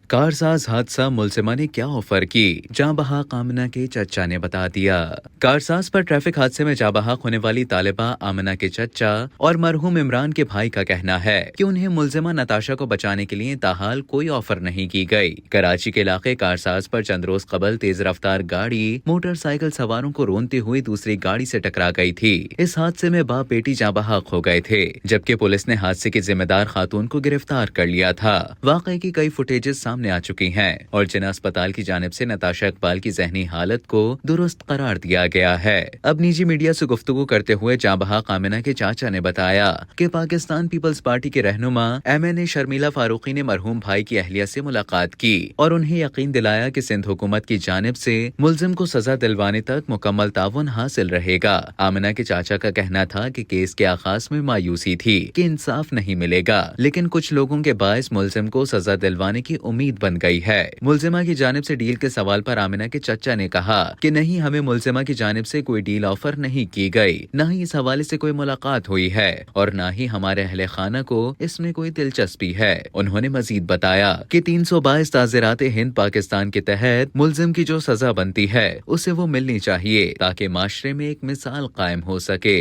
कारसाज हादसा मुलजिमा ने क्या ऑफर की, जाँ बहक आमना के चचा ने बता दिया। कारसाज पर ट्रैफिक हादसे में जाँ बहक होने वाली तालिबा आमना के चचा और मरहूम इमरान के भाई का कहना है कि उन्हें मुलजिमा नताशा को बचाने के लिए ताहाल कोई ऑफर नहीं की गई। कराची के इलाके कारसाज पर चंद रोज कबल तेज रफ्तार गाड़ी मोटरसाइकिल सवारों को रोनते हुए दूसरी गाड़ी से टकरा गई थी। इस हादसे में बाप बेटी जाँ बहक हो गए थे, जबकि पुलिस ने हादसे की जिम्मेदार खातून को गिरफ्तार कर लिया था। वाकये की कई फुटेजेस सामने आ चुकी हैं और जिना अस्पताल की जानिब से नताशा इकबाल की जहनी हालत को दुरुस्त करार दिया गया है। अब निजी मीडिया से गुफ्तगू करते हुए जाँ बहक आमिना के चाचा ने बताया कि पाकिस्तान पीपल्स पार्टी के रहनुमा MNA शर्मिला फारूकी ने मरहूम भाई की अहलिया से मुलाकात की और उन्हें यकीन दिलाया कि सिंध हुकूमत की जानिब से मुलजिम को सजा दिलवाने तक मुकम्मल ताउन हासिल रहेगा। आमिना के चाचा का कहना था कि केस के आगाज में मायूसी थी कि इंसाफ नहीं मिलेगा, लेकिन कुछ लोगों के बायस मुलजिम को सजा दिलवाने की उम्मीद बन गई है। मुलजिमा की जानिब से डील के सवाल पर आमिना के चचा ने कहा कि नहीं, हमें मुलजिमा की जानिब से कोई डील ऑफर नहीं की गई, न ही इस हवाले से कोई मुलाकात हुई है और न ही हमारे अहले खाना को इसमें कोई दिलचस्पी है। उन्होंने मजीद बताया कि 322 ताज़ीरात हिंद पाकिस्तान के तहत मुलजिम की जो सजा बनती है उसे वो मिलनी चाहिए ताकि माशरे में एक मिसाल कायम हो सके।